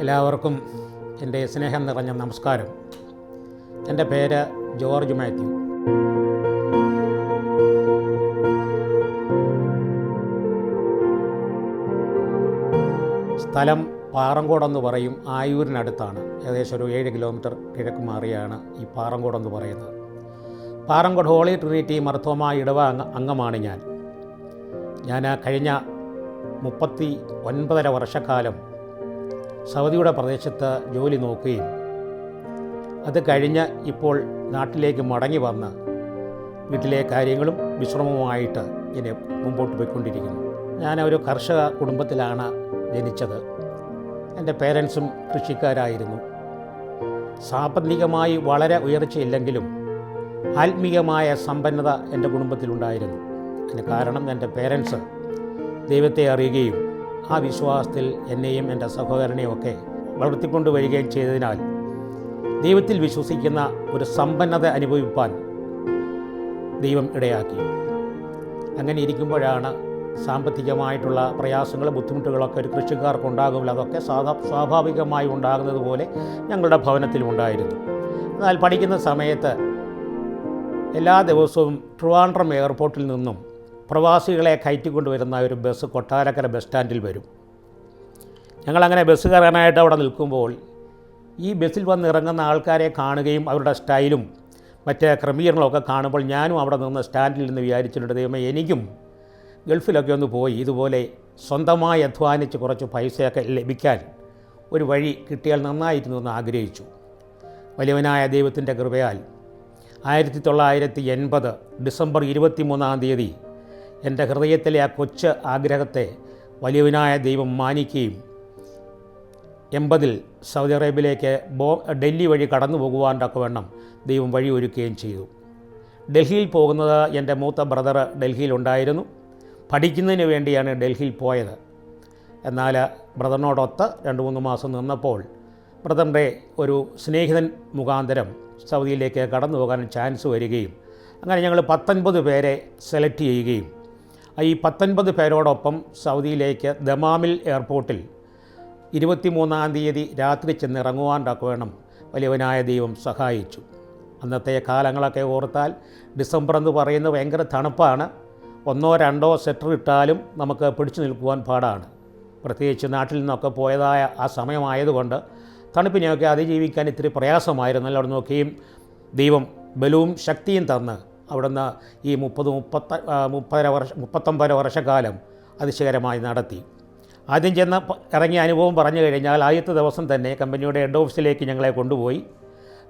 എല്ലാവർക്കും എൻ്റെ സ്നേഹം നിറഞ്ഞ നമസ്കാരം. എൻ്റെ പേര് ജോർജ് മാത്യു. സ്ഥലം പാറങ്കോടെന്ന് പറയും. ആയൂരിനടുത്താണ്. ഏകദേശം ഒരു 7 കിലോമീറ്റർ കിഴക്ക് മാറിയാണ് ഈ പാറങ്കോടെന്ന് പറയുന്നത്. പാറങ്കോട് ഹോളി ട്രിനിറ്റി മർത്തോമ ഇടവ അംഗമാണ് ഞാൻ കഴിഞ്ഞ 39.5 വർഷക്കാലം സൗദിയുടെ പ്രദേശത്ത് ജോലി നോക്കുകയും അത് കഴിഞ്ഞ് ഇപ്പോൾ നാട്ടിലേക്ക് മടങ്ങി വന്ന് വീട്ടിലെ കാര്യങ്ങളും വിശ്രമവുമായിട്ട് ഇങ്ങനെ മുമ്പോട്ട് പോയിക്കൊണ്ടിരിക്കുന്നു. ഞാനൊരു കർഷക കുടുംബത്തിലാണ് ജനിച്ചത്. എൻ്റെ പേരൻസും കൃഷിക്കാരായിരുന്നു. സാമ്പത്തികമായി വളരെ ഉയർച്ചയില്ലെങ്കിലും ആത്മീയമായ സമ്പന്നത എൻ്റെ കുടുംബത്തിലുണ്ടായിരുന്നു. അതിന് കാരണം എൻ്റെ പേരൻസ് ദൈവത്തെ അറിയുകയും ആ വിശ്വാസത്തിൽ എന്നെയും എൻ്റെ സഹോദരനെയും ഒക്കെ വളർത്തിക്കൊണ്ട് വരികയും ചെയ്തതിനാൽ ദൈവത്തിൽ വിശ്വസിക്കുന്ന ഒരു സമ്പന്നത അനുഭവിപ്പാൻ ദൈവം ഇടയാക്കി. അങ്ങനെ ഇരിക്കുമ്പോഴാണ് സാമ്പത്തികമായിട്ടുള്ള പ്രയാസങ്ങളും ബുദ്ധിമുട്ടുകളൊക്കെ ഒരു കൃഷിക്കാർക്കുണ്ടാകുമല്ലോ, അതൊക്കെ സ്വാഭാവികമായി ഉണ്ടാകുന്നത് പോലെ ഞങ്ങളുടെ ഭവനത്തിലും ഉണ്ടായിരുന്നു. എന്നാൽ പഠിക്കുന്ന സമയത്ത് എല്ലാ ദിവസവും ട്രിവാൻഡ്രം എയർപോർട്ടിൽ നിന്നും പ്രവാസികളെ കയറ്റിക്കൊണ്ടുവരുന്ന ഒരു ബസ് കൊട്ടാരക്കര ബസ് സ്റ്റാൻഡിൽ വരും. ഞങ്ങളങ്ങനെ ബസ് കയറാനായിട്ട് അവിടെ നിൽക്കുമ്പോൾ ഈ ബസ്സിൽ വന്നിറങ്ങുന്ന ആൾക്കാരെ കാണുകയും അവരുടെ സ്റ്റൈലും മറ്റ് ക്രമീകരണങ്ങളൊക്കെ കാണുമ്പോൾ ഞാനും അവിടെ നിന്ന് സ്റ്റാൻഡിൽ നിന്ന് വിചാരിച്ചിട്ടുണ്ട്, ദൈവമേ എനിക്കും ഗൾഫിലൊക്കെ ഒന്ന് പോയി ഇതുപോലെ സ്വന്തമായി അധ്വാനിച്ച് കുറച്ച് പൈസയൊക്കെ ലഭിക്കാൻ ഒരു വഴി കിട്ടിയാൽ നന്നായിരുന്നു എന്ന് ആഗ്രഹിച്ചു. വലിയവനായ ദൈവത്തിൻ്റെ കൃപയാൽ 1980 ഡിസംബർ 23 എൻ്റെ ഹൃദയത്തിലെ ആ കൊച്ചു ആഗ്രഹത്തെ വലിയവനായ ദൈവം മാനിക്കുകയും 80 സൗദി അറേബ്യയിലേക്ക് ഡൽഹി വഴി കടന്നു പോകുവാനൊക്കെ വേണം ദൈവം വഴി ഒരുക്കുകയും ചെയ്തു. ഡൽഹിയിൽ പോകുന്നത് എൻ്റെ മൂത്ത ബ്രദർ ഡൽഹിയിലുണ്ടായിരുന്നു. പഠിക്കുന്നതിന് വേണ്ടിയാണ് ഡൽഹിയിൽ പോയത്. എന്നാൽ ബ്രദറിനോടൊത്ത് 2-3 മാസം നിന്നപ്പോൾ ബ്രദറിൻ്റെ ഒരു സ്നേഹിതൻ മുഖാന്തരം സൗദിയിലേക്ക് കടന്നു പോകാൻ ചാൻസ് വരികയും അങ്ങനെ ഞങ്ങൾ 19 പേരെ സെലക്ട് ചെയ്യുകയും ഈ 19 പേരോടൊപ്പം സൗദിയിലേക്ക് ദമാമിൽ എയർപോർട്ടിൽ 23 രാത്രി ചെന്നിറങ്ങുവാനൊക്കെ വേണം വലിയവനായ ദൈവം സഹായിച്ചു. അന്നത്തെ കാലങ്ങളൊക്കെ ഓർത്താൽ ഡിസംബർ എന്ന് പറയുന്നത് ഭയങ്കര തണുപ്പാണ്. 1-2 സ്വെറ്റർ ഇട്ടാലും നമുക്ക് പിടിച്ചു നിൽക്കുവാൻ പാടാണ്. പ്രത്യേകിച്ച് നാട്ടിൽ നിന്നൊക്കെ പോയതായ ആ സമയമായതുകൊണ്ട് തണുപ്പിനെയൊക്കെ അതിജീവിക്കാൻ ഇത്തിരി പ്രയാസമായിരുന്നല്ലോ. അവിടെ നോക്കിയും ദൈവം ബലവും ശക്തിയും തന്ന് അവിടുന്ന് ഈ 39 വർഷക്കാലം അതിശയകരമായി നടത്തി. ആദ്യം ചെന്ന് ഇറങ്ങിയ അനുഭവം പറഞ്ഞു കഴിഞ്ഞാൽ ആദ്യത്തെ ദിവസം തന്നെ കമ്പനിയുടെ ഹെഡ് ഓഫീസിലേക്ക് ഞങ്ങളെ കൊണ്ടുപോയി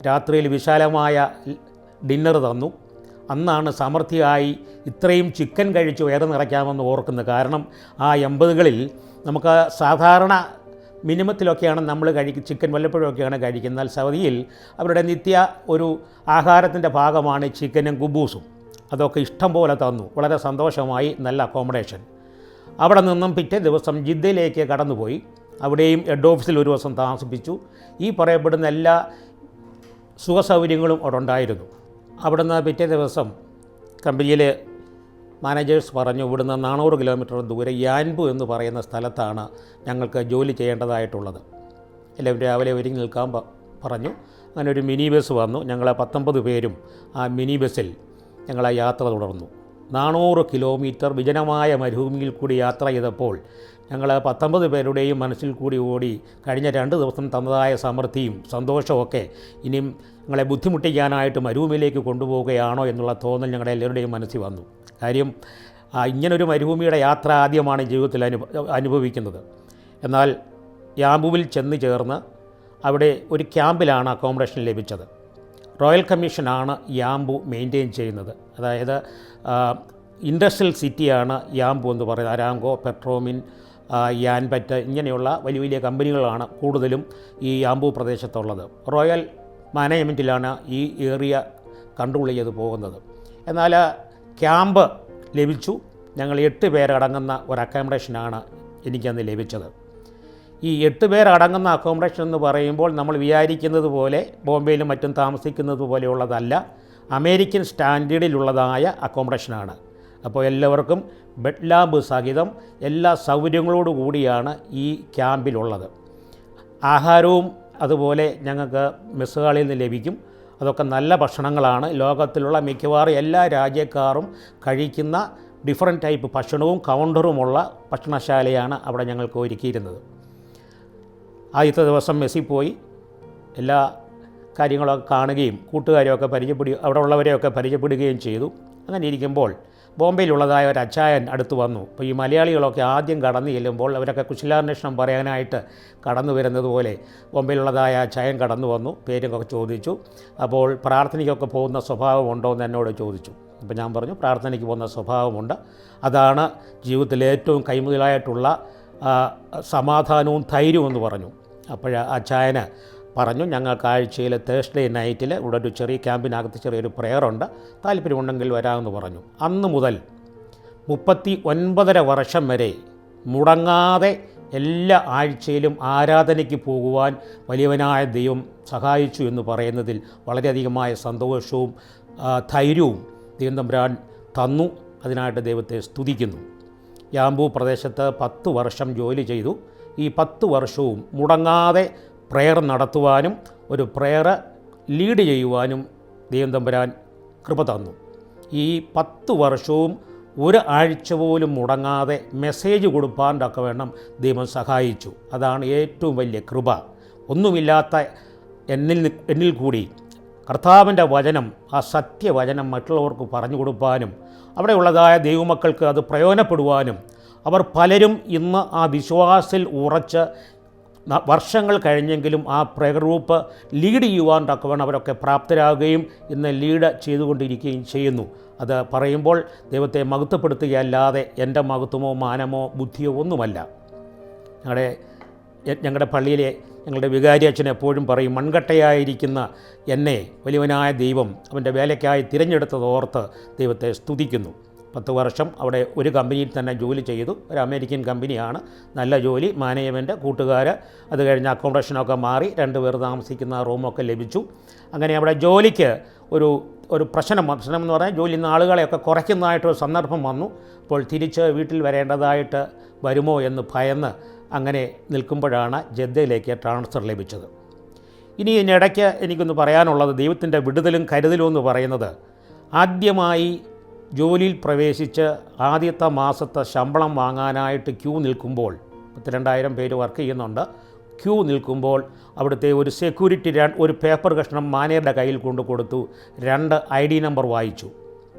രാത്രിയിൽ വിശാലമായ ഡിന്നർ തന്നു. അന്നാണ് സമൃദ്ധിയായി ഇത്രയും ചിക്കൻ കഴിച്ച് വയറ് നിറയ്ക്കാമെന്ന് ഓർക്കുന്നത്. കാരണം ആ 80കളിൽ നമുക്ക് സാധാരണ മിനിമത്തിലൊക്കെയാണ് നമ്മൾ ചിക്കൻ വല്ലപ്പോഴൊക്കെയാണ് കഴിക്കുന്നത്. എന്നാൽ സൗദിയിൽ അവരുടെ നിത്യ ഒരു ആഹാരത്തിൻ്റെ ഭാഗമാണ് ചിക്കനും കുബൂസും. അതൊക്കെ ഇഷ്ടം പോലെ തന്നു. വളരെ സന്തോഷമായി. നല്ല അക്കോമഡേഷൻ. അവിടെ നിന്നും പിറ്റേ ദിവസം ജിദ്ദയിലേക്ക് കടന്നുപോയി. അവിടെയും ഹെഡ് ഓഫീസിൽ ഒരു ദിവസം താമസിപ്പിച്ചു. ഈ പറയപ്പെടുന്ന എല്ലാ സുഖസൗകര്യങ്ങളും അവിടെ ഉണ്ടായിരുന്നു. അവിടുന്ന് പിറ്റേ ദിവസം കമ്പനിയിൽ മാനേജേഴ്സ് പറഞ്ഞു, ഇവിടുന്ന് 400 കിലോമീറ്റർ ദൂരെ യാൻബു എന്ന് പറയുന്ന സ്ഥലത്താണ് ഞങ്ങൾക്ക് ജോലി ചെയ്യേണ്ടതായിട്ടുള്ളത്. എല്ലാവരും രാവിലെ ഒരുങ്ങി നിൽക്കാൻ പറഞ്ഞു. അങ്ങനെ ഒരു മിനി ബസ് വന്നു. ഞങ്ങളെ 19 പേരും ആ മിനി ബസ്സിൽ ഞങ്ങളെ യാത്ര തുടർന്നു. 400 കിലോമീറ്റർ വിജനമായ മരുഭൂമിയിൽ കൂടി യാത്ര ചെയ്തപ്പോൾ ഞങ്ങൾ 19 പേരുടെയും മനസ്സിൽ കൂടി ഓടി കഴിഞ്ഞ 2 ദിവസം തന്നതായ സമൃദ്ധിയും സന്തോഷമൊക്കെ ഇനിയും ഞങ്ങളെ ബുദ്ധിമുട്ടിക്കാനായിട്ട് മരുഭൂമിയിലേക്ക് കൊണ്ടുപോവുകയാണോ എന്നുള്ള തോന്നൽ ഞങ്ങളുടെ എല്ലാവരുടെയും മനസ്സിൽ വന്നു. കാര്യം ഇങ്ങനൊരു മരുഭൂമിയുടെ യാത്ര ആദ്യമാണ് ജീവിതത്തിൽ അനുഭവിക്കുന്നത്. എന്നാൽ യാംബുവിൽ ചെന്ന് ചേർന്ന് അവിടെ ഒരു ക്യാമ്പിലാണ് അക്കോമഡേഷൻ ലഭിച്ചത്. റോയൽ കമ്മീഷനാണ് യാംബു മെയിൻറ്റെയിൻ ചെയ്യുന്നത്. അതായത് ഇൻഡസ്ട്രിയൽ സിറ്റിയാണ് യാംബു എന്ന് പറയുന്നത്. അരാംകോ, പെട്രോമിൻ, യാൻപറ്റ് ഇങ്ങനെയുള്ള വലിയ വലിയ കമ്പനികളാണ് കൂടുതലും ഈ യാംബു പ്രദേശത്തുള്ളത്. റോയൽ മാനേജ്മെൻറ്റിലാണ് ഈ ഏരിയ കൺട്രോൾ ചെയ്ത് പോകുന്നത്. എന്നാൽ ക്യാമ്പ് ലഭിച്ചു. ഞങ്ങൾ 8 പേരടങ്ങുന്ന ഒരു അക്കോമഡേഷനാണ് എനിക്കന്ന് ലഭിച്ചത്. ഈ 8 പേരടങ്ങുന്ന അക്കോമഡേഷൻ എന്ന് പറയുമ്പോൾ നമ്മൾ വിചാരിക്കുന്നത് പോലെ ബോംബെയിലും മറ്റും താമസിക്കുന്നത് പോലെയുള്ളതല്ല. അമേരിക്കൻ സ്റ്റാൻഡേർഡിലുള്ളതായ അക്കോമഡേഷനാണ്. അപ്പോൾ എല്ലാവർക്കും ബെഡ് ലാമ്പ് സഹിതം എല്ലാ സൗകര്യങ്ങളോടു കൂടിയാണ് ഈ ക്യാമ്പിലുള്ളത്. ആഹാരവും അതുപോലെ ഞങ്ങൾക്ക് മെസ്സ് ഹാളിൽ നിന്ന് ലഭിക്കും. അതൊക്കെ നല്ല ഭക്ഷണങ്ങളാണ്. ലോകത്തിലുള്ള മിക്കവാറും എല്ലാ രാജ്യക്കാരും കഴിക്കുന്ന ഡിഫറെൻറ്റ് ടൈപ്പ് ഭക്ഷണവും കൗണ്ടറുമുള്ള ഭക്ഷണശാലയാണ് അവിടെ ഞങ്ങൾക്ക് ഒരുക്കിയിരുന്നത്. ആദ്യത്തെ ദിവസം മെസ്സിൽ പോയി എല്ലാ കാര്യങ്ങളൊക്കെ കാണുകയും കൂട്ടുകാരെയൊക്കെ അവിടെ ഉള്ളവരെയൊക്കെ പരിചയപ്പെടുകയും ചെയ്തു. അങ്ങനെ ഇരിക്കുമ്പോൾ ബോംബെയിലുള്ളതായ ഒരു അച്ചായൻ അടുത്ത് വന്നു. അപ്പോൾ ഈ മലയാളികളൊക്കെ ആദ്യം കടന്നു ചെല്ലുമ്പോൾ അവരൊക്കെ കുശലാന്വേഷണം പറയാനായിട്ട് കടന്നു വരുന്നത് പോലെ ബോംബെയിലുള്ളതായ അച്ചായൻ കടന്നു വന്നു, പേരൊക്കെ ചോദിച്ചു. അപ്പോൾ പ്രാർത്ഥനയ്ക്കൊക്കെ പോകുന്ന സ്വഭാവമുണ്ടോ എന്ന് എന്നോട് ചോദിച്ചു. അപ്പോൾ ഞാൻ പറഞ്ഞു പ്രാർത്ഥനയ്ക്ക് പോകുന്ന സ്വഭാവമുണ്ട്, അതാണ് ജീവിതത്തിൽ ഏറ്റവും കൈമുതലായിട്ടുള്ള സമാധാനവും ധൈര്യവും എന്ന് പറഞ്ഞു. അപ്പോൾ അച്ചായന് പറഞ്ഞു, ഞങ്ങൾക്ക് ആഴ്ചയിൽ തേഴ്സ്ഡേ നൈറ്റിൽ ഇവിടെ ഒരു ചെറിയ ക്യാമ്പിനകത്ത് ചെറിയൊരു പ്രെയറുണ്ട്, താല്പര്യമുണ്ടെങ്കിൽ വരാമെന്ന് പറഞ്ഞു. അന്ന് മുതൽ 39.5 വർഷം വരെ മുടങ്ങാതെ എല്ലാ ആഴ്ചയിലും ആരാധനയ്ക്ക് പോകുവാൻ വലിയവനായ ദൈവം സഹായിച്ചു എന്ന് പറയുന്നതിൽ വളരെയധികമായ സന്തോഷവും ധൈര്യവും ദൈവം തമ്പുരാൻ തന്നു. അതിനായിട്ട് ദൈവത്തെ സ്തുതിക്കുന്നു. യാമ്പു പ്രദേശത്ത് 10 വർഷം ജോലി ചെയ്തു. ഈ 10 വർഷവും മുടങ്ങാതെ പ്രെയർ നടത്തുവാനും ഒരു പ്രെയർ ലീഡ് ചെയ്യുവാനും ദൈവം തമ്പുരാൻ കൃപ തന്നു. ഈ 10 വർഷവും ഒരു ആഴ്ച പോലും മുടങ്ങാതെ മെസ്സേജ് കൊടുപ്പാൻ തക്കവണ്ണം ദൈവം സഹായിച്ചു. അതാണ് ഏറ്റവും വലിയ കൃപ. ഒന്നുമില്ലാത്ത എന്നിൽ കൂടി കർത്താവിൻ്റെ വചനം, ആ സത്യവചനം മറ്റുള്ളവർക്ക് പറഞ്ഞു കൊടുപ്പാനും അവിടെയുള്ളതായ ദൈവമക്കൾക്ക് അത് പ്രയോജനപ്പെടുവാനും അവർ പലരും ഇന്ന് ആ വിശ്വാസത്തിൽ ഉറച്ച് വർഷങ്ങൾ കഴിഞ്ഞെങ്കിലും ആ പ്രെയർ ഗ്രൂപ്പ് ലീഡ് ചെയ്യുവാൻ തക്കവണ്ണം അവരൊക്കെ പ്രാപ്തരാകുകയും ഇന്ന് ലീഡ് ചെയ്തുകൊണ്ടിരിക്കുകയും ചെയ്യുന്നു. അത് പറയുമ്പോൾ ദൈവത്തെ മഹത്വപ്പെടുത്തുകയല്ലാതെ എൻ്റെ മഹത്വമോ മാനമോ ബുദ്ധിയോ ഒന്നുമല്ല. ഞങ്ങളുടെ പള്ളിയിലെ ഞങ്ങളുടെ വികാരി അച്ഛൻ എപ്പോഴും പറയും, മൺകട്ടയായിരിക്കുന്ന എന്നെ വലിയവനായ ദൈവം അവൻ്റെ വേലയ്ക്കായി തിരഞ്ഞെടുത്തതോർത്ത് ദൈവത്തെ സ്തുതിക്കുന്നു. 10 വർഷം അവിടെ ഒരു കമ്പനിയിൽ തന്നെ ജോലി ചെയ്തു. ഒരു അമേരിക്കൻ കമ്പനിയാണ്, നല്ല ജോലി, മാനേജ്മെൻറ്റ്, കൂട്ടുകാർ. അത് കഴിഞ്ഞ് അക്കോമഡേഷനൊക്കെ മാറി 2 പേർ താമസിക്കുന്ന റൂമൊക്കെ ലഭിച്ചു. അങ്ങനെ അവിടെ ജോലിക്ക് ഒരു പ്രശ്നം എന്ന് പറഞ്ഞാൽ ജോലിയിൽ നിന്ന് ആളുകളെയൊക്കെ കുറയ്ക്കുന്നതായിട്ടൊരു സന്ദർഭം വന്നു. അപ്പോൾ തിരിച്ച് വീട്ടിൽ വരേണ്ടതായിട്ട് വരുമോ എന്ന് ഭയന്ന് അങ്ങനെ നിൽക്കുമ്പോഴാണ് ജദ്ദയിലേക്ക് ട്രാൻസ്ഫർ ലഭിച്ചത്. ഇനി ഇതിനിടയ്ക്ക് എനിക്കൊന്ന് പറയാനുള്ളത്, ദൈവത്തിൻ്റെ വിടുതലും കരുതലും എന്ന് പറയുന്നത്, ആദ്യമായി ജോലിയിൽ പ്രവേശിച്ച് ആദ്യത്തെ മാസത്തെ ശമ്പളം വാങ്ങാനായിട്ട് ക്യൂ നിൽക്കുമ്പോൾ 32,000 പേര് വർക്ക് ചെയ്യുന്നുണ്ട്. ക്യൂ നിൽക്കുമ്പോൾ അവിടുത്തെ ഒരു സെക്യൂരിറ്റി ഒരു പേപ്പർ കഷ്ണം മാനേജറുടെ കയ്യിൽ കൊണ്ടു കൊടുത്തു. 2 ID നമ്പർ വായിച്ചു.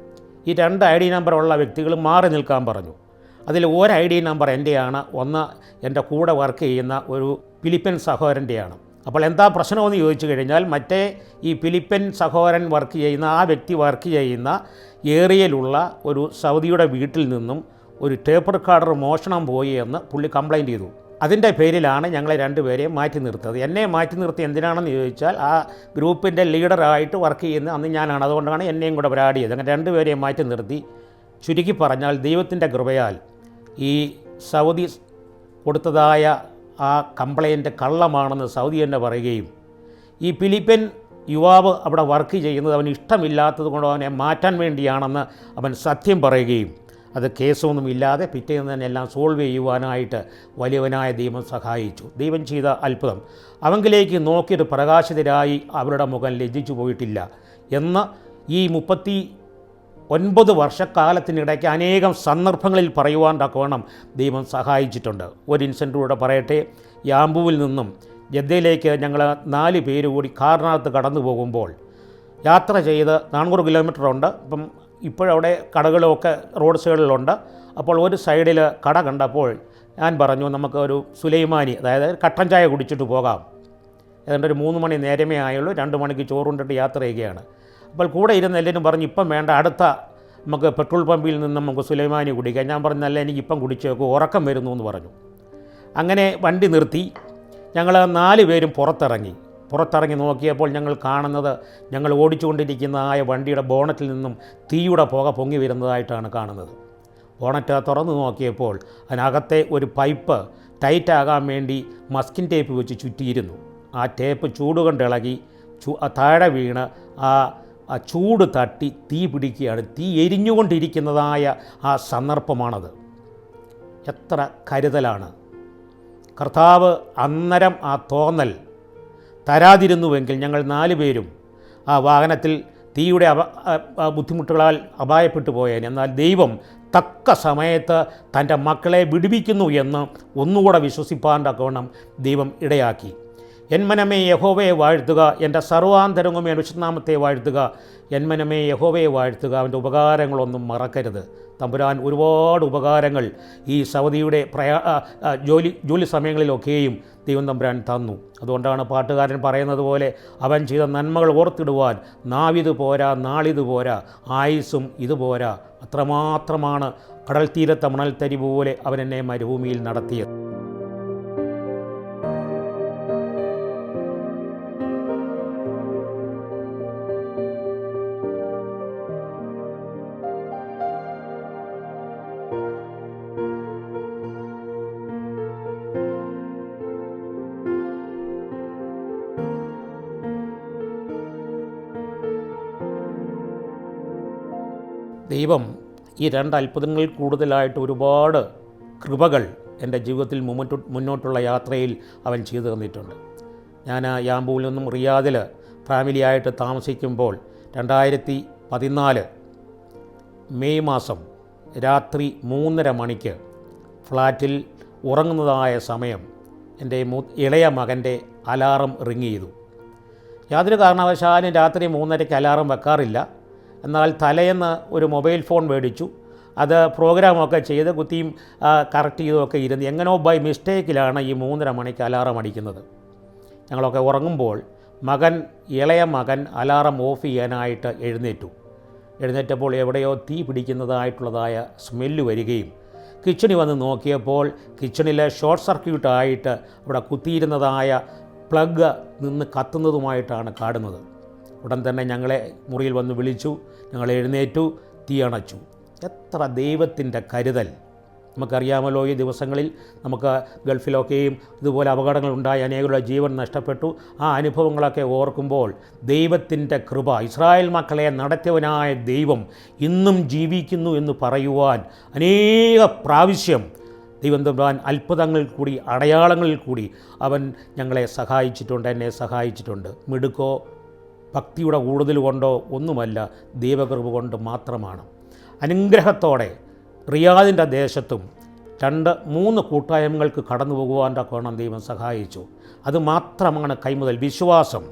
ഈ 2 ID നമ്പറുള്ള വ്യക്തികൾ മാറി നിൽക്കാൻ പറഞ്ഞു. അതിൽ ഒരു ID നമ്പർ എൻ്റെയാണ്, ഒന്ന് എൻ്റെ കൂടെ വർക്ക് ചെയ്യുന്ന ഒരു ഫിലിപ്പൻ സഹോദരൻ്റെയാണ്. അപ്പോൾ എന്താ പ്രശ്നമെന്ന് ചോദിച്ചു കഴിഞ്ഞാൽ, മറ്റേ ഈ ഫിലിപ്പൻ സഹോദരൻ വർക്ക് ചെയ്യുന്ന ആ വ്യക്തി വർക്ക് ചെയ്യുന്ന ഏരിയയിലുള്ള ഒരു സൗദിയുടെ വീട്ടിൽ നിന്നും ഒരു ടേപ്പ് റെക്കോർഡർ മോഷണം പോയി എന്ന് പുള്ളി കംപ്ലയിൻറ്റ് ചെയ്തു. അതിൻ്റെ പേരിലാണ് ഞങ്ങളെ 2 പേരെയും മാറ്റി നിർത്തത്. എന്നെ മാറ്റി നിർത്തി എന്തിനാണെന്ന് ചോദിച്ചാൽ, ആ ഗ്രൂപ്പിൻ്റെ ലീഡറായിട്ട് വർക്ക് ചെയ്യുന്ന അന്ന് ഞാനാണ്, അതുകൊണ്ടാണ് എന്നെയും കൂടെ പരാതി ചെയ്തത്. അങ്ങനെ 2 പേരെയും മാറ്റി നിർത്തി. ചുരുക്കി പറഞ്ഞാൽ ദൈവത്തിൻ്റെ കൃപയാൽ ഈ സൗദി കൊടുത്തതായ ആ കംപ്ലയിൻറ്റ് കള്ളമാണെന്ന് സൗദി തന്നെ പറയുകയും, ഈ ഫിലിപ്പൻ യുവാവ് അവിടെ വർക്ക് ചെയ്യുന്നത് അവന് ഇഷ്ടമില്ലാത്തത് കൊണ്ട് അവനെ മാറ്റാൻ വേണ്ടിയാണെന്ന് അവൻ സത്യം പറയുകയും, അത് കേസൊന്നുമില്ലാതെ പിറ്റേന്ന് തന്നെ എല്ലാം സോൾവ് ചെയ്യുവാനായിട്ട് വലിയവനായ ദൈവം സഹായിച്ചു. ദൈവം ചെയ്ത അത്ഭുതം, അവങ്കിലേക്ക് നോക്കിയിട്ട് പ്രകാശിതരായി അവരുടെ മുഖം ലജ്ജിച്ചു പോയിട്ടില്ല എന്ന് ഈ 39 വർഷക്കാലത്തിനിടയ്ക്ക് അനേകം സന്ദർഭങ്ങളിൽ പറയുവാൻ തക്കവണ്ണം ദൈവം സഹായിച്ചിട്ടുണ്ട്. ഒരു ഇൻസിഡൻറ്റിലൂടെ പറയട്ടെ. യാമ്പുവിൽ നിന്നും ജദ്ദയിലേക്ക് ഞങ്ങൾ 4 പേര് കൂടി കാറിനകത്ത് കടന്നു പോകുമ്പോൾ യാത്ര ചെയ്ത് 400 കിലോമീറ്റർ ഉണ്ട്. ഇപ്പോഴവിടെ കടകളൊക്കെ റോഡ് സൈഡിലുണ്ട്. അപ്പോൾ ഒരു സൈഡിൽ കട കണ്ടപ്പോൾ ഞാൻ പറഞ്ഞു, നമുക്ക് ഒരു സുലൈമാനി, അതായത് കട്ടൻ ചായ കുടിച്ചിട്ട് പോകാം. ഏതാണ്ട് ഒരു 3 മണി നേരമേ ആയുള്ളൂ. 2 മണിക്ക് ചോറുണ്ടിട്ട് യാത്ര ചെയ്യുകയാണ്. അപ്പോൾ കൂടെ ഇരുന്ന് എല്ലാവരും പറഞ്ഞു, ഇപ്പം വേണ്ട, അടുത്ത നമുക്ക് പെട്രോൾ പമ്പിൽ നിന്ന് നമുക്ക് സുലൈമാനി കുടിക്കാം. ഞാൻ പറഞ്ഞു, അല്ല, എനിക്കിപ്പം കുടിച്ചേക്കും, ഉറക്കം വരുന്നു എന്ന് പറഞ്ഞു. അങ്ങനെ വണ്ടി നിർത്തി. ഞങ്ങൾ 4 പേരും പുറത്തിറങ്ങി നോക്കിയപ്പോൾ ഞങ്ങൾ കാണുന്നത്, ഞങ്ങൾ ഓടിച്ചുകൊണ്ടിരിക്കുന്ന ആ വണ്ടിയുടെ ബോണറ്റിൽ നിന്നും തീയുടെ പുക പൊങ്ങി വരുന്നതായിട്ടാണ് കാണുന്നത്. ബോണറ്റ് തുറന്ന് നോക്കിയപ്പോൾ അതിനകത്തെ ഒരു പൈപ്പ് ടൈറ്റാകാൻ വേണ്ടി മസ്കിൻ ടേപ്പ് വെച്ച് ചുറ്റിയിരുന്നു. ആ ടേപ്പ് ചൂടുകൊണ്ട് ഇളകി താഴെ വീണ് ആ ചൂട് തട്ടി തീ പിടിക്കുകയാണ്. തീ എരിഞ്ഞുകൊണ്ടിരിക്കുന്നതായ ആ സന്ദർഭമാണത്. എത്ര കരുതലാണ്! കർത്താവ് അന്നേരം ആ തോന്നൽ തരാതിരുന്നുവെങ്കിൽ ഞങ്ങൾ 4 പേരും ആ വാഹനത്തിൽ തീയുടെ ബുദ്ധിമുട്ടുകളാൽ അപായപ്പെട്ടു പോയേനെ. എന്നാൽ ദൈവം തക്ക സമയത്ത് തൻ്റെ മക്കളെ വിടുവിക്കുന്നു എന്ന് ഒന്നുകൂടെ വിശ്വസിപ്പാൻ തക്കവണ്ണം ദൈവം ഇടയാക്കി. എൻ മനമേ യഹോവയെ വാഴ്ത്തുക, എൻ്റെ സർവാന്തരംഗമേ വിശുദ്ധനാമത്തെ വാഴ്ത്തുക. എൻ മനമേ യഹോവയെ വാഴ്ത്തുക, അവൻ്റെ ഉപകാരങ്ങളൊന്നും മറക്കരുത്. തമ്പുരാൻ ഒരുപാട് ഉപകാരങ്ങൾ ഈ സൗദിയുടെ ജോലി സമയങ്ങളിലൊക്കെയും ദൈവം തമ്പുരാൻ തന്നു. അതുകൊണ്ടാണ് പാട്ടുകാരൻ പറയുന്നത് പോലെ, അവൻ ചെയ്ത നന്മകൾ ഓർത്തിടുവാൻ നാവിത് പോരാ, നാളിത് പോരാ, ആയുസ്സും ഇതുപോരാ. അത്രമാത്രമാണ് കടൽ തീരത്തെ മണൽത്തരി പോലെ അവൻ എന്നെ മരുഭൂമിയിൽ നടത്തിയത്. ദൈവം ഈ 2 അത്ഭുതങ്ങളിൽ കൂടുതലായിട്ട് ഒരുപാട് കൃപകൾ എൻ്റെ ജീവിതത്തിൽ മുന്നോട്ടുള്ള യാത്രയിൽ അവൻ ചെയ്തു തന്നിട്ടുണ്ട്. ഞാൻ യാമ്പൂവിൽ നിന്നും റിയാദിൽ ഫാമിലിയായിട്ട് താമസിക്കുമ്പോൾ 2014 മെയ് മാസം രാത്രി 3:30 മണിക്ക് ഫ്ലാറ്റിൽ ഉറങ്ങുന്നതായ സമയം എൻ്റെ ഇളയ മകൻ്റെ അലാറം റിങ് ചെയ്തു. യാതൊരു കാരണവശാലും രാത്രി 3:30 അലാറം വെക്കാറില്ല. എന്നാൽ തലേന്ന് ഒരു മൊബൈൽ ഫോൺ മേടിച്ചു. അത് പ്രോഗ്രാമൊക്കെ ചെയ്ത് കുത്തിയും കറക്റ്റ് ചെയ്തൊക്കെ ഇരുന്ന് എങ്ങനെയോ ബൈ മിസ്റ്റേക്കിലാണ് ഈ 3:30 മണിക്ക് അലാറം അടിക്കുന്നത്. ഞങ്ങളൊക്കെ ഉറങ്ങുമ്പോൾ ഇളയ മകൻ അലാറം ഓഫ് ചെയ്യാനായിട്ട് എഴുന്നേറ്റപ്പോൾ എവിടെയോ തീ പിടിക്കുന്നതായിട്ടുള്ളതായ സ്മെല്ല് വരികയും കിച്ചണിൽ വന്ന് നോക്കിയപ്പോൾ കിച്ചണിലെ ഷോർട്ട് സർക്യൂട്ടായിട്ട് അവിടെ കുത്തിയിരുന്നതായ പ്ലഗ് നിന്ന് കത്തുന്നതുമായിട്ടാണ് കാണുന്നത്. ഉടൻ തന്നെ ഞങ്ങളെ മുറിയിൽ വന്ന് വിളിച്ചു. ഞങ്ങൾ എഴുന്നേറ്റു, തീ അണച്ചു. എത്ര ദൈവത്തിൻ്റെ കരുതൽ! നമുക്കറിയാമല്ലോ, ഈ ദിവസങ്ങളിൽ നമുക്ക് ഗൾഫിലൊക്കെയും ഇതുപോലെ അപകടങ്ങളുണ്ടായി അനേകരുടെ ജീവൻ നഷ്ടപ്പെട്ടു. ആ അനുഭവങ്ങളൊക്കെ ഓർക്കുമ്പോൾ ദൈവത്തിൻ്റെ കൃപ, ഇസ്രായേൽ മക്കളെ നടത്തിയവനായ ദൈവം ഇന്നും ജീവിക്കുന്നു എന്ന് പറയുവാൻ അനേക പ്രാവശ്യം ദൈവം തമ്പുരാൻ അത്ഭുതങ്ങളിൽ കൂടി അടയാളങ്ങളിൽ കൂടി അവൻ ഞങ്ങളെ സഹായിച്ചിട്ടുണ്ട്, എന്നെ സഹായിച്ചിട്ടുണ്ട്. മിടുക്കോ ഭക്തിയുടെ കൂടുതൽ കൊണ്ടോ ഒന്നുമല്ല, ദൈവകൃപ കൊണ്ട് മാത്രമാണ്. അനുഗ്രഹത്തോടെ റിയാദിൻ്റെ ദേശത്തും 2-3 കൂട്ടായ്മകൾക്ക് കടന്നു പോകുവാൻ തക്കവണ്ണം ദൈവം സഹായിച്ചു. അതുമാത്രമാണ് കൈമുതൽ വിശ്വാസം.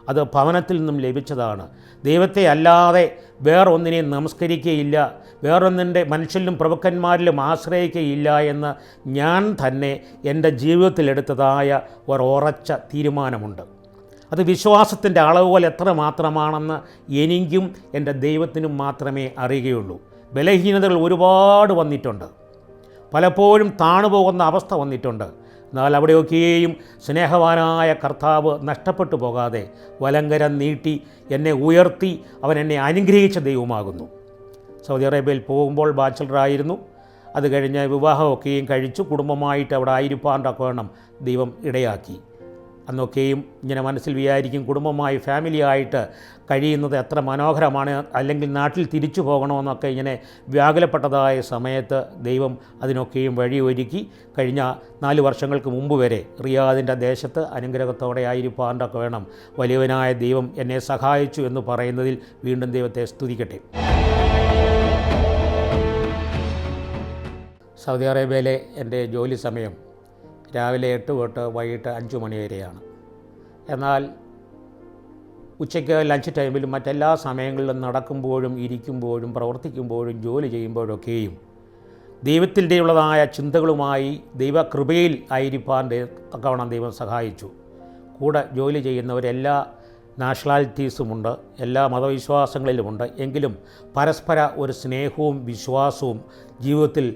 അത് ഭവനത്തിൽ നിന്നും ലഭിച്ചതാണ്. ദൈവത്തെ അല്ലാതെ വേറൊന്നിനെയും നമസ്കരിക്കുകയില്ല, വേറൊന്നിൻ്റെ മനുഷ്യരിലും പ്രഭുക്കന്മാരിലും ആശ്രയിക്കുകയില്ല എന്ന് ഞാൻ തന്നെ എൻ്റെ ജീവിതത്തിലെടുത്തതായ ഉറച്ച തീരുമാനമുണ്ട്. അത് വിശ്വാസത്തിൻ്റെ അളവുകൾ എത്ര മാത്രമാണെന്ന് എനിക്കും എൻ്റെ ദൈവത്തിനും മാത്രമേ അറിയുകയുള്ളൂ. ബലഹീനതകൾ ഒരുപാട് വന്നിട്ടുണ്ട്, പലപ്പോഴും താണുപോകുന്ന അവസ്ഥ വന്നിട്ടുണ്ട്. എന്നാൽ അവിടെയൊക്കെയും സ്നേഹവാനായ കർത്താവ് നഷ്ടപ്പെട്ടു പോകാതെ വലങ്കരം നീട്ടി എന്നെ ഉയർത്തി അവൻ എന്നെ അനുഗ്രഹിച്ച ദൈവമാകുന്നു. സൗദി അറേബ്യയിൽ പോകുമ്പോൾ ബാച്ചലറായിരുന്നു. അത് കഴിഞ്ഞ് വിവാഹമൊക്കെയും കഴിച്ചു കുടുംബമായിട്ട് അവിടെ ആയിരിപ്പാണ്ടൊക്കെ വേണം ദൈവം ഇടയാക്കി. അന്നൊക്കെയും ഇങ്ങനെ മനസ്സിൽ വിചാരിക്കും, കുടുംബമായി ഫാമിലിയായിട്ട് കഴിയുന്നത് എത്ര മനോഹരമാണ്, അല്ലെങ്കിൽ നാട്ടിൽ തിരിച്ചു പോകണമെന്നൊക്കെ ഇങ്ങനെ വ്യാകുലപ്പെട്ടതായ സമയത്ത് ദൈവം അതിനൊക്കെയും വഴിയൊരുക്കി. കഴിഞ്ഞ 4 വർഷങ്ങൾക്ക് മുമ്പ് വരെ റിയാദിൻ്റെ ദേശത്ത് അനുഗ്രഹത്തോടെ ആയിരിക്കാണ്ടൊക്കെ വേണം വലിയവനായ ദൈവം എന്നെ സഹായിച്ചു എന്ന് പറയുന്നതിൽ വീണ്ടും ദൈവത്തെ സ്തുതിക്കട്ടെ. സൗദി അറേബ്യയിലെ എൻ്റെ ജോലി സമയം രാവിലെ 8 തൊട്ട് വൈകിട്ട് 5 മണി വരെയാണ്. എന്നാൽ ഉച്ചയ്ക്ക് ലഞ്ച് ടൈമിലും മറ്റെല്ലാ സമയങ്ങളിലും നടക്കുമ്പോഴും ഇരിക്കുമ്പോഴും പ്രവർത്തിക്കുമ്പോഴും ജോലി ചെയ്യുമ്പോഴൊക്കെയും ദൈവത്തിൻ്റെയുള്ളതായ ചിന്തകളുമായി ദൈവകൃപയിൽ ആയിരിക്കാൻ തക്കവണ്ണം ദൈവം സഹായിച്ചു. കൂടെ ജോലി ചെയ്യുന്നവരെല്ലാ നാഷണാലിറ്റീസുമുണ്ട്, എല്ലാ മതവിശ്വാസങ്ങളിലുമുണ്ട്. എങ്കിലും പരസ്പര ഒരു സ്നേഹവും വിശ്വാസവും ജീവിതത്തിൽ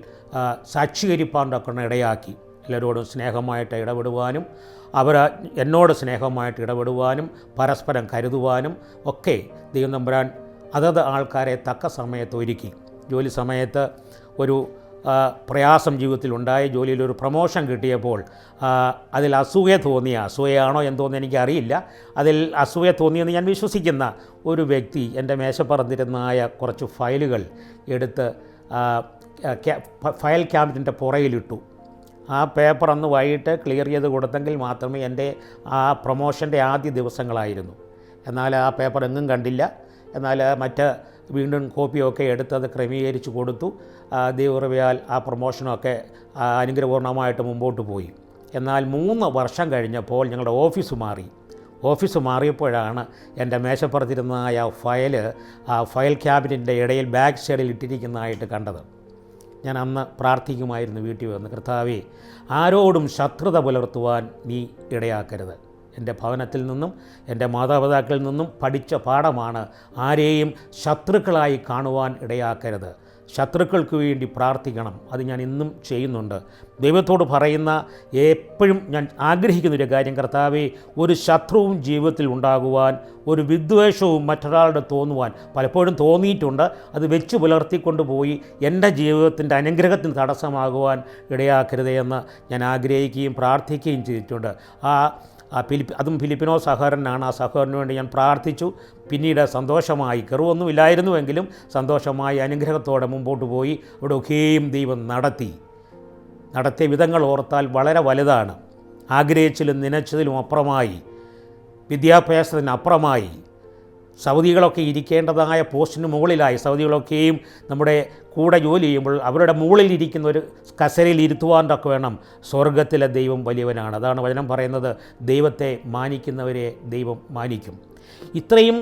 സാക്ഷീകരിപ്പാണ്ടൊക്കെ ഇടയാക്കി. എല്ലാവരോടും സ്നേഹമായിട്ട് ഇടപെടുവാനും അവർ എന്നോട് സ്നേഹമായിട്ട് ഇടപെടുവാനും പരസ്പരം കരുതുവാനും ഒക്കെ ദൈവം തമ്പുരാൻ അതത് ആൾക്കാരെ തക്ക സമയത്ത് ഒരുക്കി. ജോലി സമയത്ത് ഒരു പ്രയാസം ജീവിതത്തിലുണ്ടായി. ജോലിയിലൊരു പ്രമോഷൻ കിട്ടിയപ്പോൾ അതിൽ അസൂയയാണോ എന്തോന്ന് എനിക്കറിയില്ല, അതിൽ അസൂയ തോന്നിയെന്ന് ഞാൻ വിശ്വസിക്കുന്ന ഒരു വ്യക്തി എൻ്റെ മേശപ്പുറത്തിരുന്നായ കുറച്ച് ഫയലുകൾ എടുത്ത് ഫയൽ ക്യാബിനറ്റിൻ്റെ പുറയിലിട്ടു. ആ പേപ്പർ അന്ന് വൈകിട്ട് ക്ലിയർ ചെയ്ത് കൊടുത്തെങ്കിൽ മാത്രമേ എൻ്റെ ആ പ്രൊമോഷൻ്റെ ആദ്യ ദിവസങ്ങളായിരുന്നു. എന്നാൽ ആ പേപ്പർ എങ്ങും കണ്ടില്ല. എന്നാൽ മറ്റ് വീണ്ടും കോപ്പിയൊക്കെ എടുത്ത് അത് ക്രമീകരിച്ച് കൊടുത്തു. ദൈവകൃപയാൽ ആ പ്രൊമോഷനൊക്കെ അനുഗ്രഹപൂർണ്ണമായിട്ട് മുമ്പോട്ട് പോയി. എന്നാൽ 3 വർഷം കഴിഞ്ഞപ്പോൾ ഞങ്ങളുടെ ഓഫീസ് മാറിയപ്പോഴാണ് എൻ്റെ മേശപ്പുറത്തിരുന്നതായ ആ ഫയൽ ക്യാബിനറ്റിൻ്റെ ഇടയിൽ ബാക്ക് സൈഡിൽ ഇട്ടിരിക്കുന്നതായിട്ട് കണ്ടത്. ഞാൻ അന്ന് പ്രാർത്ഥിക്കുമായിരുന്നു വീട്ടിൽ വന്ന്, കർത്താവേ, ആരോടും ശത്രുത പുലർത്തുവാൻ നീ ഇടയാക്കരുത്. എൻ്റെ ഭവനത്തിൽ നിന്നും എൻ്റെ മാതാപിതാക്കളിൽ നിന്നും പഠിച്ച പാഠമാണ്, ആരെയും ശത്രുക്കളായി കാണുവാൻ ഇടയാക്കരുത്. ശത്രുക്കൾക്ക് വേണ്ടി പ്രാർത്ഥിക്കണം. അത് ഞാൻ ഇന്നും ചെയ്യുന്നുണ്ട്. ദൈവത്തോട് പറയുന്ന എപ്പോഴും ഞാൻ ആഗ്രഹിക്കുന്നൊരു കാര്യം, കർത്താവേ, ഒരു ശത്രുവും ജീവിതത്തിൽ ഉണ്ടാകുവാൻ, ഒരു വിദ്വേഷവും മറ്റൊരാളുടെ തോന്നുവാൻ പലപ്പോഴും തോന്നിയിട്ടുണ്ട്. അത് വെച്ച് പുലർത്തിക്കൊണ്ട് പോയി എൻ്റെ ജീവിതത്തിൻ്റെ അനുഗ്രഹത്തിന് തടസ്സമാകുവാൻ ഇടയാക്കരുതേ എന്ന് ഞാൻ ആഗ്രഹിക്കുകയും പ്രാർത്ഥിക്കുകയും ചെയ്തിട്ടുണ്ട്. അതും ഫിലിപ്പിനോ സഹോദരനാണ്. ആ സഹോദരന് വേണ്ടി ഞാൻ പ്രാർത്ഥിച്ചു. പിന്നീട് സന്തോഷമായി, കെറുവൊന്നുമില്ലായിരുന്നുവെങ്കിലും സന്തോഷമായി അനുഗ്രഹത്തോടെ മുമ്പോട്ട് പോയി. അവിടെയൊക്കെയും ദൈവം നടത്തിയ വിധങ്ങൾ ഓർത്താൽ വളരെ വലുതാണ്. ആഗ്രഹിച്ചതിലും നനച്ചതിലും അപ്പുറമായി, വിദ്യാഭ്യാസത്തിനപ്പുറമായി, സൗദികളൊക്കെ ഇരിക്കേണ്ടതായ പോസ്റ്റിന് മുകളിലായി, സൗദികളൊക്കെയും നമ്മുടെ കൂടെ ജോലി ചെയ്യുമ്പോൾ അവരുടെ മുകളിലിരിക്കുന്ന ഒരു കസരയിൽ ഇരുത്തുവാനൊക്കെ വേണം. സ്വർഗത്തിലെ ദൈവം വലിയവനാണ്. അതാണ് വചനം പറയുന്നത്, ദൈവത്തെ മാനിക്കുന്നവരെ ദൈവം മാനിക്കും. ഇത്രയും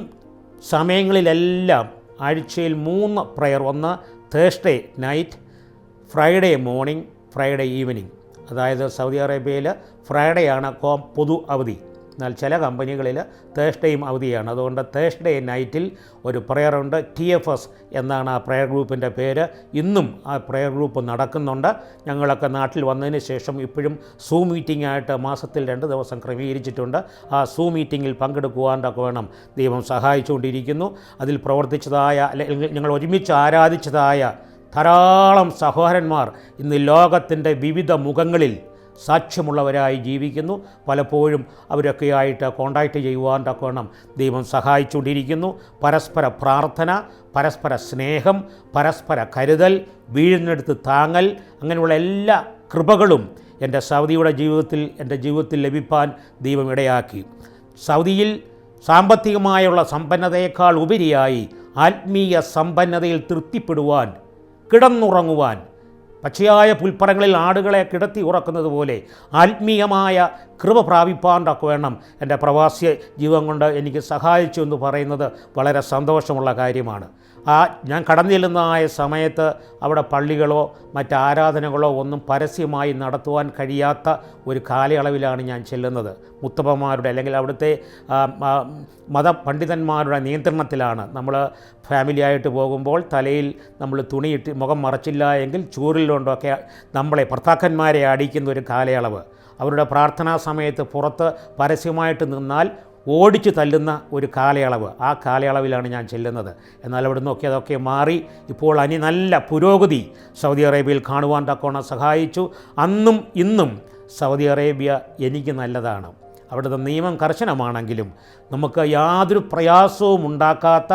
സമയങ്ങളിലെല്ലാം ആഴ്ചയിൽ 3 പ്രയർ, ഒന്ന് Thursday night, Friday morning, Friday evening. അതായത് സൗദി അറേബ്യയിൽ ഫ്രൈഡേയാണ് പൊതു അവധി. എന്നാൽ ചില കമ്പനികളിൽ തേഴ്സ്ഡേയും അവധിയാണ്. അതുകൊണ്ട് തേഴ്സ്ഡേ നൈറ്റിൽ ഒരു പ്രയറുണ്ട്. TFS എന്നാണ് ആ പ്രയർ ഗ്രൂപ്പിൻ്റെ പേര്. ഇന്നും ആ പ്രയർ ഗ്രൂപ്പ് നടക്കുന്നുണ്ട്. ഞങ്ങളൊക്കെ നാട്ടിൽ വന്നതിന് ശേഷം ഇപ്പോഴും സൂം മീറ്റിംഗ് ആയിട്ട് മാസത്തിൽ 2 ദിവസം ക്രമീകരിച്ചിട്ടുണ്ട്. ആ സൂം മീറ്റിങ്ങിൽ പങ്കെടുക്കുവാനൊക്കെ വേണം. ദൈവം സഹായിച്ചുകൊണ്ടിരിക്കുന്നു. അതിൽ പ്രവർത്തിച്ചതായ, അല്ലെങ്കിൽ ഞങ്ങൾ ഒരുമിച്ച് ആരാധിച്ചതായ ധാരാളം സഹോദരന്മാർ ഇന്ന് ലോകത്തിൻ്റെ വിവിധ മുഖങ്ങളിൽ സാക്ഷ്യമുള്ളവരായി ജീവിക്കുന്നു. പലപ്പോഴും അവരൊക്കെയായിട്ട് കോണ്ടാക്റ്റ് ചെയ്യുവാൻ തക്കവണ്ണം ദൈവം സഹായിച്ചുകൊണ്ടിരിക്കുന്നു. പരസ്പര പ്രാർത്ഥന, പരസ്പര സ്നേഹം, പരസ്പര കരുതൽ, വീഴുന്നിടത്ത് താങ്ങൽ, അങ്ങനെയുള്ള എല്ലാ കൃപകളും എൻ്റെ ജീവിതത്തിൽ ലഭിപ്പാൻ ദൈവം ഇടയാക്കി. സൗദിയിൽ സാമ്പത്തികമായുള്ള സമ്പന്നതയേക്കാൾ ഉപരിയായി ആത്മീയ സമ്പന്നതയിൽ തൃപ്തിപ്പെടുവാൻ, കിടന്നുറങ്ങുവാൻ, പച്ചയായ പുൽപ്പറങ്ങളിൽ ആടുകളെ കിടത്തി ഉറക്കുന്നത് പോലെ ആത്മീയമായ കൃപ പ്രാപിപ്പാൻ തക്ക വേണം എൻ്റെ പ്രവാസി ജീവിതം കൊണ്ട് എനിക്ക് സഹായിച്ചു എന്ന് പറയുന്നത് വളരെ സന്തോഷമുള്ള കാര്യമാണ്. ഞാൻ കടന്നു ചെല്ലുന്നതായ സമയത്ത് അവിടെ പള്ളികളോ മറ്റാരാധനകളോ ഒന്നും പരസ്യമായി നടത്തുവാൻ കഴിയാത്ത ഒരു കാലയളവിലാണ് ഞാൻ ചെല്ലുന്നത്. മുത്തപ്പന്മാരുടെ അല്ലെങ്കിൽ അവിടുത്തെ മതപണ്ഡിതന്മാരുടെ നിയന്ത്രണത്തിലാണ്. നമ്മൾ ഫാമിലിയായിട്ട് പോകുമ്പോൾ തലയിൽ നമ്മൾ തുണിയിട്ട് മുഖം മറച്ചില്ല എങ്കിൽ ചൂരിലുണ്ടൊക്കെ നമ്മളെ ഭർത്താക്കന്മാരെ അടിക്കുന്ന ഒരു കാലയളവ്. അവരുടെ പ്രാർത്ഥനാ സമയത്ത് പുറത്ത് പരസ്യമായിട്ട് നിന്നാൽ ഓടിച്ചു തല്ലുന്ന ഒരു കാലയളവ്. ആ കാലയളവിലാണ് ഞാൻ ചെല്ലുന്നത്. എന്നാൽ അവിടെ നിന്നൊക്കെ അതൊക്കെ മാറി ഇപ്പോൾ നല്ല പുരോഗതി സൗദി അറേബ്യയിൽ കാണുവാൻ തക്കവണ്ണം സഹായിച്ചു. അന്നും ഇന്നും സൗദി അറേബ്യ എനിക്ക് നല്ലതാണ്. അവിടുത്തെ നിയമം കർശനമാണെങ്കിലും നമുക്ക് യാതൊരു പ്രയാസവും ഉണ്ടാക്കാത്ത,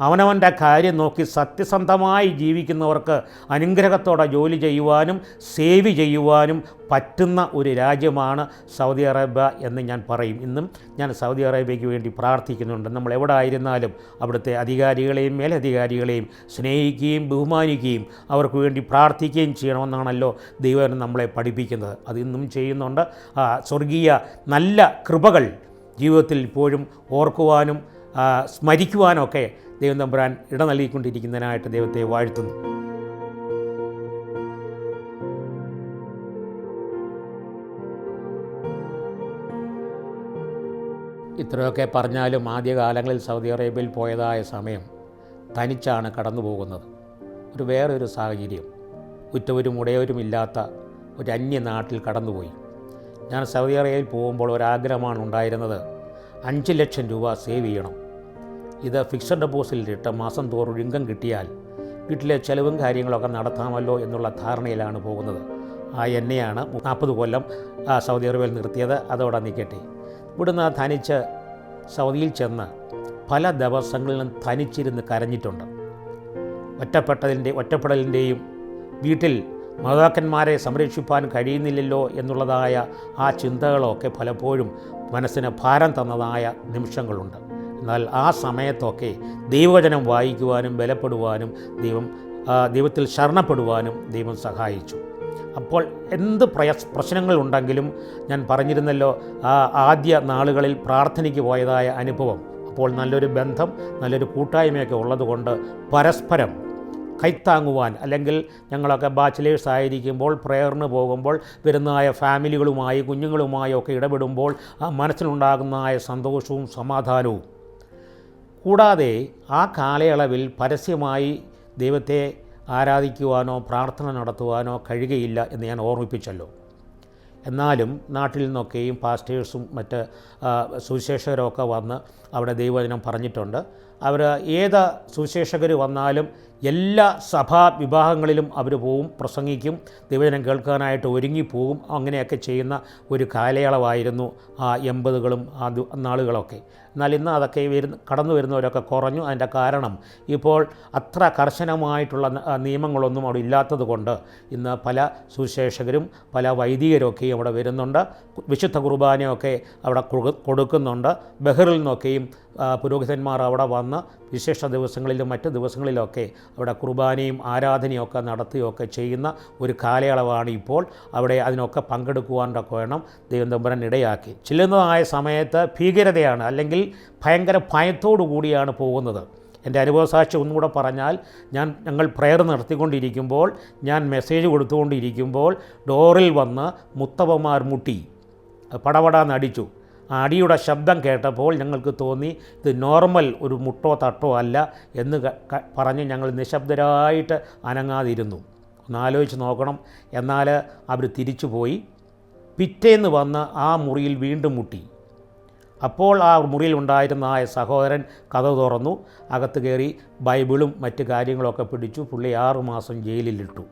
അവനവൻ്റെ കാര്യം നോക്കി സത്യസന്ധമായി ജീവിക്കുന്നവർക്ക് അനുഗ്രഹത്തോടെ ജോലി ചെയ്യുവാനും സേവ ചെയ്യുവാനും പറ്റുന്ന ഒരു രാജ്യമാണ് സൗദി അറേബ്യ എന്ന് ഞാൻ പറയും. ഇന്നും ഞാൻ സൗദി അറേബ്യയ്ക്ക് വേണ്ടി പ്രാർത്ഥിക്കുന്നുണ്ട്. നമ്മൾ എവിടെ ആയിരുന്നാലും അവിടുത്തെ അധികാരികളെയും മേലധികാരികളെയും സ്നേഹിക്കുകയും ബഹുമാനിക്കുകയും അവർക്ക് വേണ്ടി പ്രാർത്ഥിക്കുകയും ചെയ്യണമെന്നാണല്ലോ ദൈവം നമ്മളെ പഠിപ്പിക്കുന്നത്. അത് ഇന്നും ചെയ്യുന്നുണ്ട്. സ്വർഗീയ നല്ല കൃപകൾ ജീവിതത്തിൽ ഇപ്പോഴും ഓർക്കുവാനും സ്മരിക്കുവാനൊക്കെ ദൈവം തമ്പുരാൻ ഇട നൽകിക്കൊണ്ടിരിക്കുന്നതിനായിട്ട് ദൈവത്തെ വാഴ്ത്തുന്നു. ഇത്രയൊക്കെ പറഞ്ഞാലും ആദ്യകാലങ്ങളിൽ സൗദി അറേബ്യയിൽ പോയതായ സമയം തനിച്ചാണ് കടന്നു പോകുന്നത്. വേറൊരു സാഹചര്യം, ഉറ്റവരും ഉടയവരുമില്ലാത്ത ഒരു അന്യനാട്ടിൽ കടന്നുപോയി. ഞാൻ സൗദി അറേബ്യയിൽ പോകുമ്പോൾ ഒരാഗ്രഹമാണ് ഉണ്ടായിരുന്നത്, 5 ലക്ഷം രൂപ സേവ് ചെയ്യണം. ഇത് ഫിക്സഡ് ഡെപ്പോസിറ്റിലിട്ട് മാസം തോറും ഇൻകം കിട്ടിയാൽ വീട്ടിലെ ചെലവും കാര്യങ്ങളൊക്കെ നടത്താമല്ലോ എന്നുള്ള ധാരണയിലാണ് പോകുന്നത്. എന്നെയാണ് 40 കൊല്ലം സൗദി അറേബ്യയിൽ നിർത്തിയത്. അതോടെ നിൽക്കട്ടെ. ഇവിടുന്ന് തനിച്ച് സൗദിയിൽ ചെന്ന് പല ദിവസങ്ങളിലും തനിച്ചിരുന്ന് കരഞ്ഞിട്ടുണ്ട്. ഒറ്റപ്പെടലിൻ്റെയും വീട്ടിൽ മാതാക്കന്മാരെ സംരക്ഷിപ്പാൻ കഴിയുന്നില്ലല്ലോ എന്നുള്ളതായ ആ ചിന്തകളൊക്കെ പലപ്പോഴും മനസ്സിന് ഭാരം തന്നതായ നിമിഷങ്ങളുണ്ട്. എന്നാൽ ആ സമയത്തൊക്കെ ദൈവവചനം വായിക്കുവാനും ബലപ്പെടുവാനും ദൈവത്തിൽ ശരണപ്പെടുവാനും ദൈവം സഹായിച്ചു. അപ്പോൾ എന്ത് പ്രശ്നങ്ങളുണ്ടെങ്കിലും ഞാൻ പറഞ്ഞിരുന്നല്ലോ, ആ ആദ്യ നാളുകളിൽ പ്രാർത്ഥനയ്ക്ക് പോയതായ അനുഭവം. അപ്പോൾ നല്ലൊരു ബന്ധം, നല്ലൊരു കൂട്ടായ്മയൊക്കെ ഉള്ളതുകൊണ്ട് പരസ്പരം കൈത്താങ്ങുവാൻ, അല്ലെങ്കിൽ ഞങ്ങളൊക്കെ ബാച്ചിലേഴ്സ് ആയിരിക്കുമ്പോൾ പ്രേയറിന് പോകുമ്പോൾ വരുന്നതായ ഫാമിലികളുമായി കുഞ്ഞുങ്ങളുമായി ഒക്കെ ഇടപെടുമ്പോൾ ആ മനസ്സിലുണ്ടാകുന്നതായ സന്തോഷവും സമാധാനവും, കൂടാതെ ആ കാലയളവിൽ പരസ്യമായി ദൈവത്തെ ആരാധിക്കുവാനോ പ്രാർത്ഥന നടത്തുവാനോ കഴിയുകയില്ല എന്ന് ഞാൻ ഓർമ്മിപ്പിച്ചല്ലോ. എന്നാലും നാട്ടിൽ നിന്നൊക്കെയും പാസ്റ്റേഴ്സും മറ്റ് സുവിശേഷകരൊക്കെ വന്ന് അവിടെ ദൈവവചനം പറഞ്ഞിട്ടുണ്ട്. അവർ ഏത് സുവിശേഷകർ വന്നാലും എല്ലാ സഭാ വിഭാഗങ്ങളിലും അവർ പോവും, പ്രസംഗിക്കും, ദൈവവചനം കേൾക്കാനായിട്ട് ഒരുങ്ങിപ്പോവും. അങ്ങനെയൊക്കെ ചെയ്യുന്ന ഒരു കാലയളവായിരുന്നു ആ 80കളും ആ നാളുകളൊക്കെ. എന്നാൽ ഇന്ന് അതൊക്കെ കടന്നു വരുന്നവരൊക്കെ കുറഞ്ഞു. അതിൻ്റെ കാരണം ഇപ്പോൾ അത്ര കർശനമായിട്ടുള്ള നിയമങ്ങളൊന്നും അവിടെ ഇല്ലാത്തത് കൊണ്ട് ഇന്ന് പല സുവിശേഷകരും പല വൈദികരൊക്കെയും അവിടെ വരുന്നുണ്ട്. വിശുദ്ധ കുർബാനയൊക്കെ അവിടെ കൊടുക്കുന്നുണ്ട്. ബഹറിൽ നിന്നൊക്കെയും പുരോഹിതന്മാർ അവിടെ വന്ന് വിശേഷ ദിവസങ്ങളിലും മറ്റ് ദിവസങ്ങളിലൊക്കെ അവിടെ കുർബാനയും ആരാധനയൊക്കെ നടത്തുകയൊക്കെ ചെയ്യുന്ന ഒരു കാലയളവാണ് ഇപ്പോൾ. അവിടെ അതിനൊക്കെ പങ്കെടുക്കുവാനൊക്കെ വേണം ദൈവം തമ്പുരാൻ ഇടയാക്കി. ചെല്ലുന്നതായ സമയത്ത് ഭീകരതയാണ്, അല്ലെങ്കിൽ ഭയങ്കര ഭയത്തോടു കൂടിയാണ് പോകുന്നത്. എൻ്റെ അനുഭവസാക്ഷി ഒന്നുകൂടെ പറഞ്ഞാൽ, ഞങ്ങൾ പ്രയർ നടത്തിക്കൊണ്ടിരിക്കുമ്പോൾ, ഞാൻ മെസ്സേജ് കൊടുത്തുകൊണ്ടിരിക്കുമ്പോൾ ഡോറിൽ വന്ന് മുത്തപ്പന്മാർ മുട്ടി പടപടാന്നടിച്ചു. ആ അടിയുടെ ശബ്ദം കേട്ടപ്പോൾ ഞങ്ങൾക്ക് തോന്നി ഇത് നോർമൽ ഒരു മുട്ടോ തട്ടോ അല്ല എന്ന് പറഞ്ഞ് ഞങ്ങൾ നിശബ്ദരായിട്ട് അനങ്ങാതിരുന്നു. ഒന്ന് ആലോചിച്ച് നോക്കണം. എന്നാൽ അവർ തിരിച്ചു പോയി. പിറ്റേന്ന് വന്ന് ആ മുറിയിൽ വീണ്ടും മുട്ടി. അപ്പോൾ ആ മുറിയിൽ ഉണ്ടായിരുന്ന ആ സഹോദരൻ കതക് തുറന്നു, അകത്ത് കയറി ബൈബിളും മറ്റ് കാര്യങ്ങളൊക്കെ പിടിച്ചു. പുള്ളി 6 മാസം ജയിലിലിട്ടു.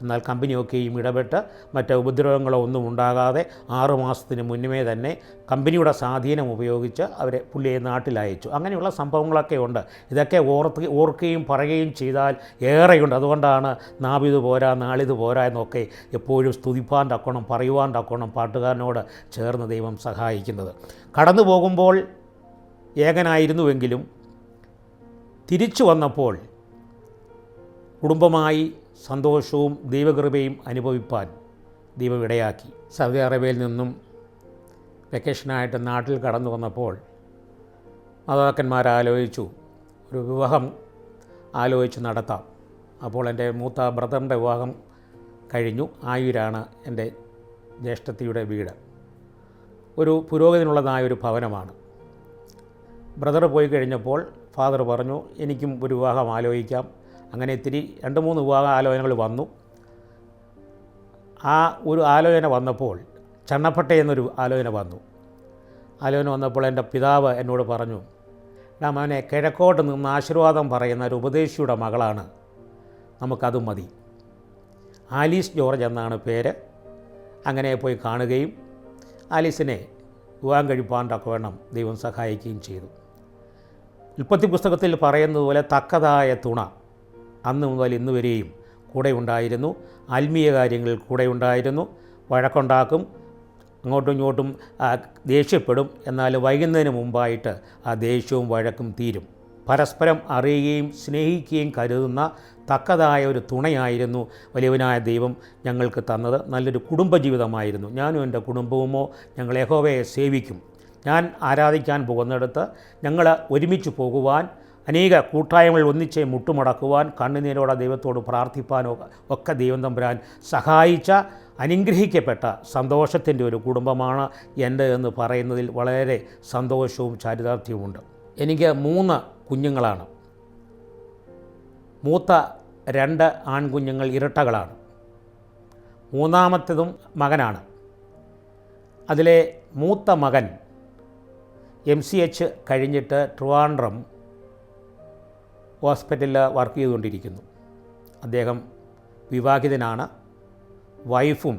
എന്നാൽ കമ്പനിയൊക്കെയും ഇടപെട്ട് മറ്റ് ഉപദ്രവങ്ങളോ ഒന്നും ഉണ്ടാകാതെ 6 മാസത്തിന് മുന്നമേ തന്നെ കമ്പനിയുടെ സ്വാധീനം ഉപയോഗിച്ച് പുള്ളിയെ നാട്ടിലയച്ചു. അങ്ങനെയുള്ള സംഭവങ്ങളൊക്കെ ഉണ്ട്. ഇതൊക്കെ ഓർക്കുകയും പറയുകയും ചെയ്താൽ ഏറെയുണ്ട്. അതുകൊണ്ടാണ് നാവിത് പോരാ നാളിത് പോരാ എന്നൊക്കെ എപ്പോഴും സ്തുതിപ്പാൻ തക്കോണം, പറയുവാൻ തക്കോണം പാട്ടുകാരനോട് ചേർന്ന് ദൈവം സഹായിക്കുന്നത്. കടന്നു പോകുമ്പോൾ ഏകനായിരുന്നുവെങ്കിലും തിരിച്ചു വന്നപ്പോൾ കുടുംബമായി സന്തോഷവും ദൈവകൃപയും അനുഭവിപ്പാൻ ദൈവം ഇടയാക്കി. സൗദി അറേബ്യയിൽ നിന്നും വെക്കേഷനായിട്ട് നാട്ടിൽ കടന്നു വന്നപ്പോൾ മാതാക്കന്മാരാലോചിച്ചു, ഒരു വിവാഹം ആലോചിച്ച് നടത്താം. അപ്പോൾ എൻ്റെ മൂത്ത ബ്രദറിൻ്റെ വിവാഹം കഴിഞ്ഞു. ആയൂരാണ് എൻ്റെ ജ്യേഷ്ഠത്തിയുടെ വീട്. ഒരു പുരോഗതിനുള്ളതായ ഒരു ഭവനമാണ്. ബ്രദർ പോയി കഴിഞ്ഞപ്പോൾ ഫാദർ പറഞ്ഞു, എനിക്കും ഒരു വിവാഹം ആലോചിക്കാം. അങ്ങനെ 2-3 വിവാഹ ആലോചനകൾ വന്നു. ആ ഒരു ആലോചന വന്നപ്പോൾ ചണ്ണപ്പട്ട എന്നൊരു ആലോചന വന്നപ്പോൾ എൻ്റെ പിതാവ് എന്നോട് പറഞ്ഞു, മോനെ, കിഴക്കോട്ട് നിന്ന് ആശീർവാദം പറയുന്ന ഒരു ഉപദേശിയുടെ മകളാണ്, നമുക്കതും മതി. ആലീസ് ജോർജ് എന്നാണ് പേര്. അങ്ങനെ പോയി കാണുകയും ആലീസിനെ വിവാഹം കഴിപ്പാണ്ടൊക്കെ വേണം ദൈവം സഹായിക്കുകയും ചെയ്തു. ഉൽപ്പത്തി പുസ്തകത്തിൽ പറയുന്നത് പോലെ തക്കതായ തുണ അന്ന് മുതൽ ഇന്ന് വരെയും കൂടെ ഉണ്ടായിരുന്നു. ആത്മീയ കാര്യങ്ങളിൽ കൂടെ ഉണ്ടായിരുന്നു. വഴക്കുണ്ടാക്കും, അങ്ങോട്ടും ഇങ്ങോട്ടും ദേഷ്യപ്പെടും. എന്നാൽ വൈകുന്നതിന് മുമ്പായിട്ട് ആ ദേഷ്യവും വഴക്കും തീരും. പരസ്പരം അറിയുകയും സ്നേഹിക്കുകയും കരുതുന്ന തക്കതായ ഒരു തുണയായിരുന്നു വലിയവനായ ദൈവം ഞങ്ങൾക്ക് തന്നത്. നല്ലൊരു കുടുംബജീവിതമായിരുന്നു. ഞാനും എൻ്റെ കുടുംബവുമോ ഞങ്ങൾ യഹോവയെ സേവിക്കും. ഞാൻ ആരാധിക്കാൻ പോകുന്നിടത്ത് ഞങ്ങൾ ഒരുമിച്ച് പോകുവാൻ, അനേക കൂട്ടായ്മകൾ ഒന്നിച്ച് മുട്ടുമടക്കുവാൻ, കണ്ണുനീരോടെ ദൈവത്തോട് പ്രാർത്ഥിപ്പാനോ ഒക്കെ ദൈവം തമ്പുരാൻ സഹായിച്ച അനുഗ്രഹിക്കപ്പെട്ട സന്തോഷത്തിൻ്റെ ഒരു കുടുംബമാണ് എൻ്റെ എന്ന് പറയുന്നതിൽ വളരെ സന്തോഷവും ചാരിതാർത്ഥ്യവുമുണ്ട്. എനിക്ക് 3 കുഞ്ഞുങ്ങളാണ്. മൂത്ത 2 ആൺകുഞ്ഞുങ്ങൾ ഇരട്ടകളാണ്. മൂന്നാമത്തേതും മകനാണ്. അതിലെ മൂത്ത മകൻ MCH കഴിഞ്ഞിട്ട് ട്രിവാൻഡ്രം ഹോസ്പിറ്റലിൽ വർക്ക് ചെയ്തുകൊണ്ടിരിക്കുന്നു. അദ്ദേഹം വിവാഹിതനാണ്. വൈഫും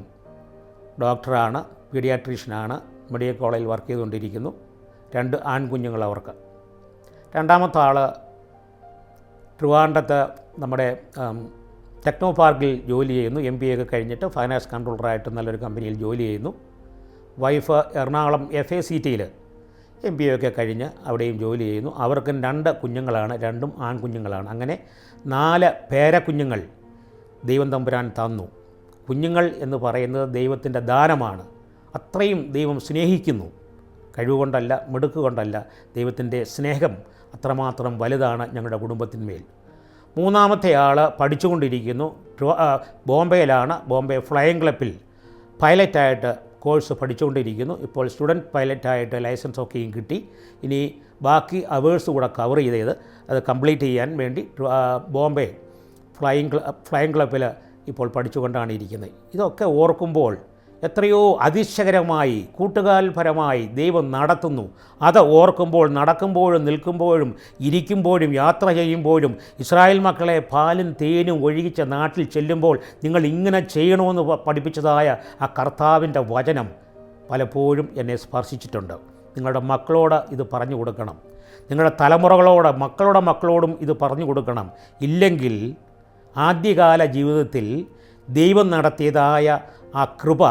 ഡോക്ടറാണ്, പീഡിയാട്രീഷ്യനാണ്, മെഡിക്കൽ കോളേജിൽ വർക്ക് ചെയ്തുകൊണ്ടിരിക്കുന്നു. 2 ആൺകുഞ്ഞുങ്ങൾ അവർക്ക്. രണ്ടാമത്തെ ആൾ ട്രിവാൻഡ്രത്ത് നമ്മുടെ ടെക്നോ പാർക്കിൽ ജോലി ചെയ്യുന്നു. MBA ഒക്കെ കഴിഞ്ഞിട്ട് ഫൈനാൻസ് കൺട്രോളറായിട്ട് നല്ലൊരു കമ്പനിയിൽ ജോലി ചെയ്യുന്നു. വൈഫ് എറണാകുളം FACTയിൽ MBA ഒക്കെ കഴിഞ്ഞ് അവിടെയും ജോലി ചെയ്യുന്നു. അവർക്കും 2 കുഞ്ഞുങ്ങളാണ്, 2 ആൺകുഞ്ഞുങ്ങളാണ്. അങ്ങനെ 4 പേരക്കുഞ്ഞുങ്ങൾ ദൈവം തമ്പുരാൻ തന്നു. കുഞ്ഞുങ്ങൾ എന്ന് പറയുന്നത് ദൈവത്തിൻ്റെ ദാനമാണ്. അത്രയും ദൈവം സ്നേഹിക്കുന്നു. കഴിവുകൊണ്ടല്ല, മിടുക്ക് കൊണ്ടല്ല, ദൈവത്തിൻ്റെ സ്നേഹം അത്രമാത്രം വലുതാണ് ഞങ്ങളുടെ കുടുംബത്തിന്മേൽ. 3-ാമത്തെ ആൾ പഠിച്ചുകൊണ്ടിരിക്കുന്നു. ബോംബെയിലാണ്. ബോംബെ ഫ്ലൈയിങ് ക്ലബ്ബിൽ പൈലറ്റായിട്ട് കോഴ്സ് പഠിച്ചുകൊണ്ടിരിക്കുന്നു. ഇപ്പോൾ സ്റ്റുഡൻറ്റ് പൈലറ്റായിട്ട് ലൈസൻസ് ഒക്കെയും കിട്ടി. ഇനി ബാക്കി അവേഴ്സ് കൂടെ കവർ ചെയ്ത് അത് കംപ്ലീറ്റ് ചെയ്യാൻ വേണ്ടി ബോംബെ ഫ്ലൈയിങ് ക്ലബ്ബിൽ ഇപ്പോൾ പഠിച്ചുകൊണ്ടാണ് ഇരിക്കുന്നത്. ഇതൊക്കെ ഓർക്കുമ്പോൾ എത്രയോ അതിശയകരമായി കൂട്ടുകാൽപരമായി ദൈവം നടത്തുന്നു. അത് ഓർക്കുമ്പോൾ നടക്കുമ്പോഴും നിൽക്കുമ്പോഴും ഇരിക്കുമ്പോഴും യാത്ര ചെയ്യുമ്പോഴും ഇസ്രായേൽ മക്കളെ പാലും തേനും ഒഴുകിച്ച നാട്ടിൽ ചെല്ലുമ്പോൾ നിങ്ങൾ ഇങ്ങനെ ചെയ്യണമെന്ന് പഠിപ്പിച്ചതായ ആ കർത്താവിൻ്റെ വചനം പലപ്പോഴും എന്നെ സ്പർശിച്ചിട്ടുണ്ട്. നിങ്ങളുടെ മക്കളോട് ഇത് പറഞ്ഞു കൊടുക്കണം. നിങ്ങളുടെ തലമുറകളോട് മക്കളോടും ഇത് പറഞ്ഞു കൊടുക്കണം. ഇല്ലെങ്കിൽ ആദ്യകാല ജീവിതത്തിൽ ദൈവം നടത്തിയതായ ആ കൃപ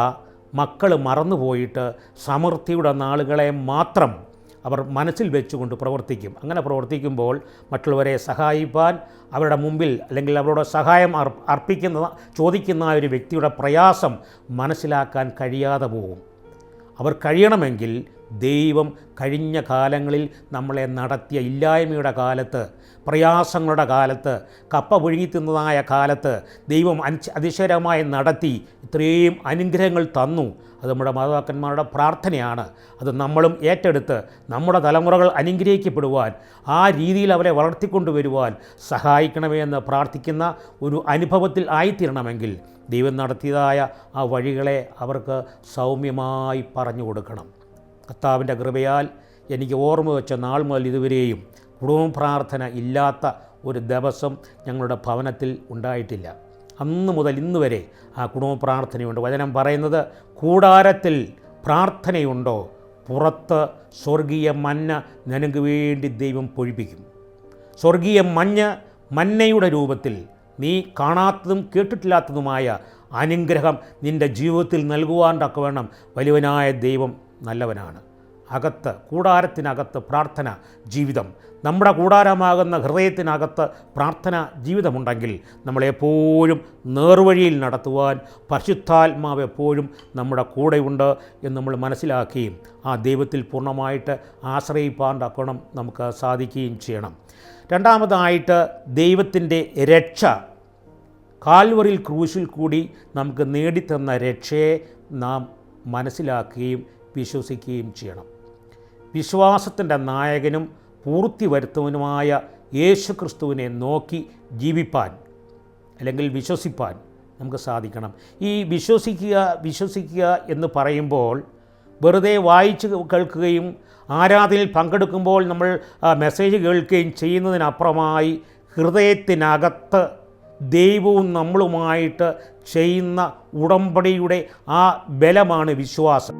മക്കൾ മറന്നുപോയിട്ട് സമൃദ്ധിയുടെ നാളുകളെ മാത്രം അവർ മനസ്സിൽ വെച്ചുകൊണ്ട് പ്രവർത്തിക്കും. അങ്ങനെ പ്രവർത്തിക്കുമ്പോൾ മറ്റുള്ളവരെ സഹായിപ്പാൻ അവരുടെ മുമ്പിൽ അല്ലെങ്കിൽ അവരുടെ സഹായം ചോദിക്കുന്ന ഒരു വ്യക്തിയുടെ പ്രയാസം മനസ്സിലാക്കാൻ കഴിയാതെ പോകും. അവർ കഴിയണമെങ്കിൽ ദൈവം കഴിഞ്ഞ കാലങ്ങളിൽ നമ്മളെ നടത്തിയ ഇല്ലായ്മയുടെ കാലത്ത്, പ്രയാസങ്ങളുടെ കാലത്ത്, കപ്പ പുഴുങ്ങി തിന്നതായ കാലത്ത് ദൈവം അതിശയകരമായി നടത്തി ഇത്രയും അനുഗ്രഹങ്ങൾ തന്നു. അത് നമ്മുടെ മാതാപിതാക്കന്മാരുടെ പ്രാർത്ഥനയാണ്. അത് നമ്മളും ഏറ്റെടുത്ത് നമ്മുടെ തലമുറകൾ അനുഗ്രഹിക്കപ്പെടുവാൻ, ആ രീതിയിൽ അവരെ വളർത്തിക്കൊണ്ടുവരുവാൻ സഹായിക്കണമേ എന്ന് പ്രാർത്ഥിക്കുന്ന ഒരു അനുഭവത്തിൽ ആയിത്തീരണമെങ്കിൽ ദൈവം നടത്തിയതായ ആ വഴികളെ അവർക്ക് സൗമ്യമായി പറഞ്ഞു കൊടുക്കണം. കർത്താവിൻ്റെ കൃപയാൽ എനിക്ക് ഓർമ്മ വെച്ച നാൾ മുതൽ ഇതുവരെയും കുടുംബ പ്രാർത്ഥന ഇല്ലാത്ത ഒരു ദിവസം ഞങ്ങളുടെ ഭവനത്തിൽ ഉണ്ടായിട്ടില്ല. അന്ന് മുതൽ ഇന്ന് വരെ ആ കുടുംബ പ്രാർത്ഥനയുണ്ട്. വചനം പറയുന്നത്, കൂടാരത്തിൽ പ്രാർത്ഥനയുണ്ടോ പുറത്ത് സ്വർഗീയ മന്ന നിനക്ക് വേണ്ടി ദൈവം പൊഴിപ്പിക്കും. സ്വർഗീയ മന്നയുടെ രൂപത്തിൽ നീ കാണാത്തതും കേട്ടിട്ടില്ലാത്തതുമായ അനുഗ്രഹം നിൻ്റെ ജീവിതത്തിൽ നൽകുവാൻ തക്കവണ്ണം വലിയവനായ ദൈവം നല്ലവനാണ്. കൂടാരത്തിനകത്ത് പ്രാർത്ഥന ജീവിതം, നമ്മുടെ കൂടാരമാകുന്ന ഹൃദയത്തിനകത്ത് പ്രാർത്ഥന ജീവിതമുണ്ടെങ്കിൽ നമ്മളെപ്പോഴും നേർവഴിയിൽ നടത്തുവാൻ പരിശുദ്ധാത്മാവ് എപ്പോഴും നമ്മുടെ കൂടെയുണ്ട് എന്ന് നമ്മൾ മനസ്സിലാക്കുകയും ആ ദൈവത്തിൽ പൂർണ്ണമായിട്ട് ആശ്രയിപ്പാൻ തക്കവണ്ണം നമുക്ക് സാധിക്കുകയും ചെയ്യണം. രണ്ടാമതായിട്ട് ദൈവത്തിൻ്റെ രക്ഷ, കാൽവറിയിൽ ക്രൂശിൽ കൂടി നമുക്ക് നേടിത്തന്ന രക്ഷയെ നാം മനസ്സിലാക്കുകയും വിശ്വസിക്കുകയും ചെയ്യണം. വിശ്വാസത്തിൻ്റെ നായകനും പൂർത്തി വരുത്തുവാനുമായ യേശു ക്രിസ്തുവിനെ നോക്കി ജീവിപ്പാൻ അല്ലെങ്കിൽ വിശ്വസിപ്പാൻ നമുക്ക് സാധിക്കണം. ഈ വിശ്വസിക്കുക എന്ന് പറയുമ്പോൾ വെറുതെ വായിച്ച് കേൾക്കുകയും ആരാധനയിൽ പങ്കെടുക്കുമ്പോൾ നമ്മൾ മെസ്സേജ് കേൾക്കുകയും ചെയ്യുന്നതിനപ്പുറമായി ഹൃദയത്തിനകത്ത് ദൈവവും നമ്മളുമായിട്ട് ചെയ്യുന്ന ഉടമ്പടിയുടെ ആ ബലമാണ് വിശ്വാസം.